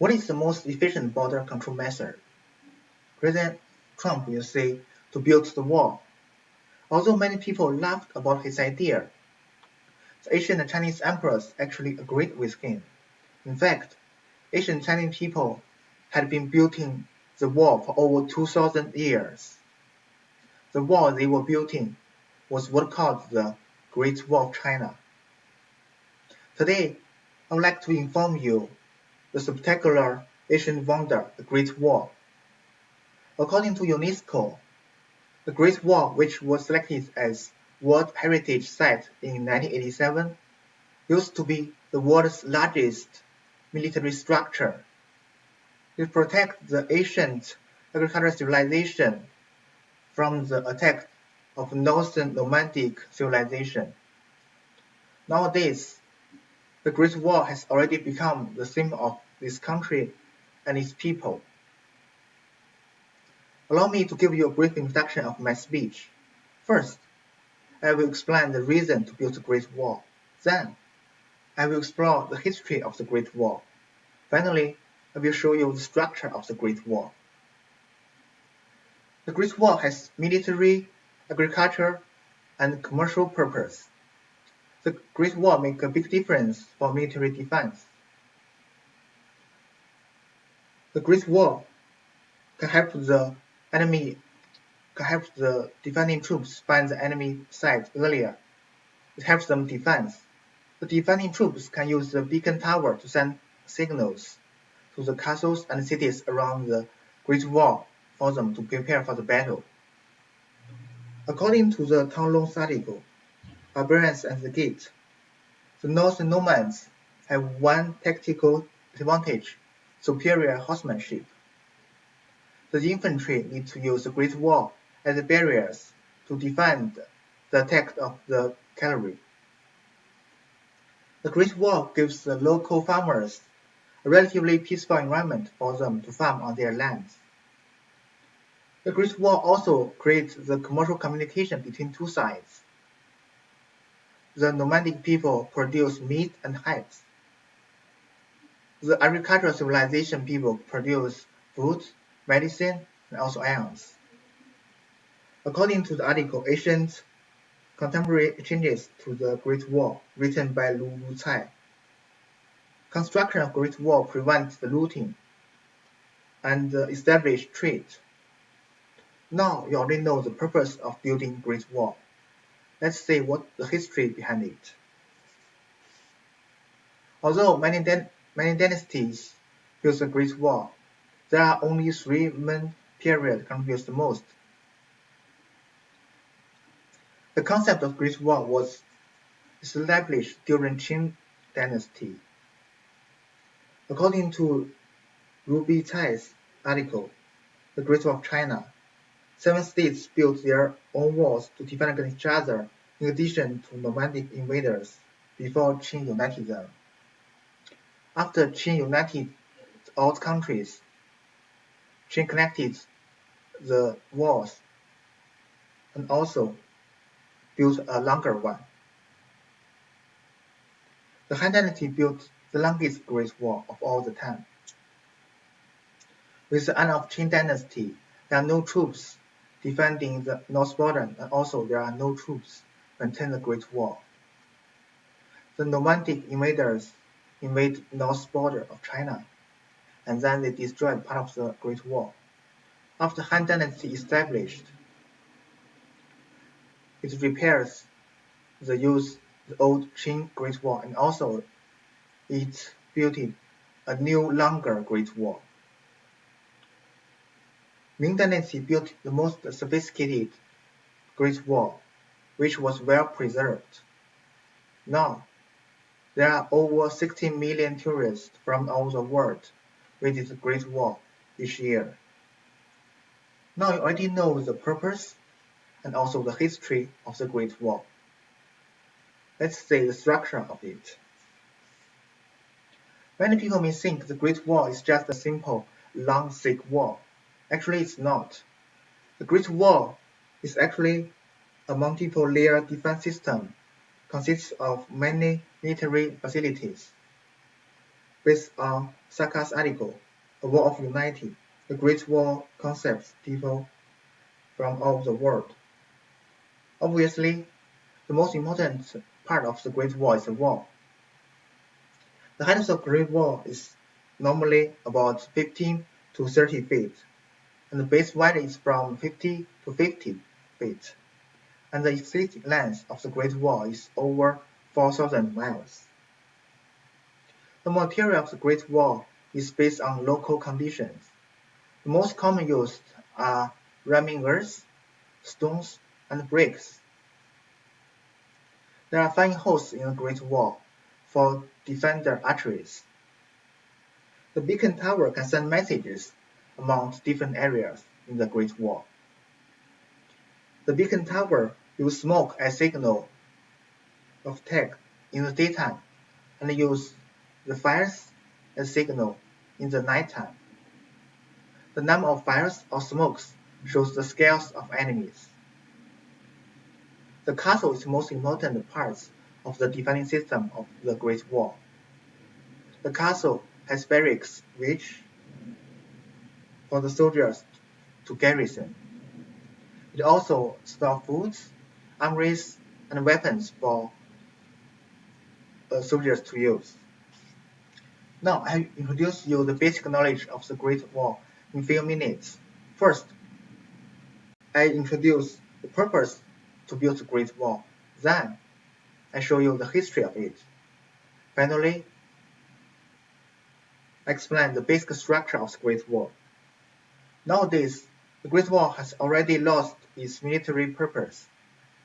What is the most efficient border control method? President Trump will say to build the wall. Although many people laughed about his idea, the ancient Chinese emperors actually agreed with him. In fact, ancient Chinese people had been building the wall for over 2,000 years. The wall they were building was what called the Great Wall of China. Today, I would like to inform you the spectacular ancient wonder, the Great Wall. According to UNESCO, the Great Wall, which was selected as World Heritage Site in 1987, used to be the world's largest military structure. It protects the ancient agricultural civilization from the attack of northern nomadic civilization. Nowadays, the Great Wall has already become the symbol of this country and its people. Allow me to give you a brief introduction of my speech. First, I will explain the reason to build the Great Wall. Then, I will explore the history of the Great Wall. Finally, I will show you the structure of the Great Wall. The Great Wall has military, agriculture, and commercial purpose. The Great Wall makes a big difference for military defense. The Great Wall can help the defending troops find the enemy site earlier. It helps them defend. The defending troops can use the beacon tower to send signals to the castles and cities around the Great Wall for them to prepare for the battle. According to the Tang Long's article, Barbarians at the Gate, the Northern nomads have one tactical advantage: superior horsemanship. The infantry need to use the Great Wall as barriers to defend the attack of the cavalry. The Great Wall gives the local farmers a relatively peaceful environment for them to farm on their lands. The Great Wall also creates the commercial communication between two sides. The nomadic people produce meat and hides. The agricultural civilization people produce food, medicine, and also ions. According to the article Ancient Contemporary Changes to the Great Wall, written by Lu Lucai, construction of Great Wall prevents the looting and establish trade. Now you already know the purpose of building Great Wall. Let's see what the history behind it. Although many dynasties built the Great Wall, there are only three main periods contribute the most. The concept of Great Wall was established during Qing Dynasty. According to Ruby Cai's article, The Great Wall of China, 7 states built their own walls to defend against each other in addition to nomadic invaders before Qing united them. After Qing united all countries, Qing connected the walls and also built a longer one. The Han Dynasty built the longest Great Wall of all the time. With the end of Qing Dynasty, there are no troops defending the north border, and also there are no troops maintaining the Great Wall. The nomadic invaders invade north border of China, and then they destroyed part of the Great Wall. After Han Dynasty established, it repairs the old Qing Great Wall, and also it built a new longer Great Wall. Ming Dynasty built the most sophisticated Great Wall, which was well preserved. Now, there are over 16 million tourists from all the world visit the Great Wall each year. Now you already know the purpose and also the history of the Great Wall. Let's see the structure of it. Many people may think the Great Wall is just a simple, long, thick wall. Actually, it's not. The Great Wall is actually a multiple-layer defense system, consists of many military facilities. Based on Saka's article, A War of Unity, the Great War concepts people from all over the world. Obviously, the most important part of the Great Wall is the wall. The height of the Great Wall is normally about 15 to 30 feet, and the base width is from 50 to 50 feet, and the exact length of the Great Wall is over 4,000 miles. The material of the Great Wall is based on local conditions. The most common used are ramming earth, stones, and bricks. There are firing holes in the Great Wall for defender archeries. The beacon tower can send messages among different areas in the Great Wall. The beacon tower uses smoke as signal of attack in the daytime and use the fires as signal in the nighttime. The number of fires or smokes shows the scales of enemies. The castle is the most important part of the defending system of the Great Wall. The castle has barracks which for the soldiers to garrison. It also stores foods, armories, and weapons for soldiers to use. Now I introduce you the basic knowledge of the Great Wall in a few minutes. First, I introduce the purpose to build the Great Wall. Then, I show you the history of it. Finally, I explain the basic structure of the Great Wall. Nowadays, the Great Wall has already lost its military purpose,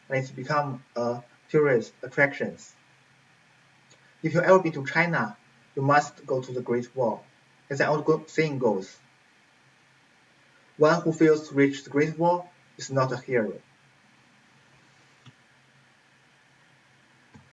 and it's become a tourist attraction. If you ever been to China, you must go to the Great Wall. As an old saying goes, one who fails to reach the Great Wall is not a hero.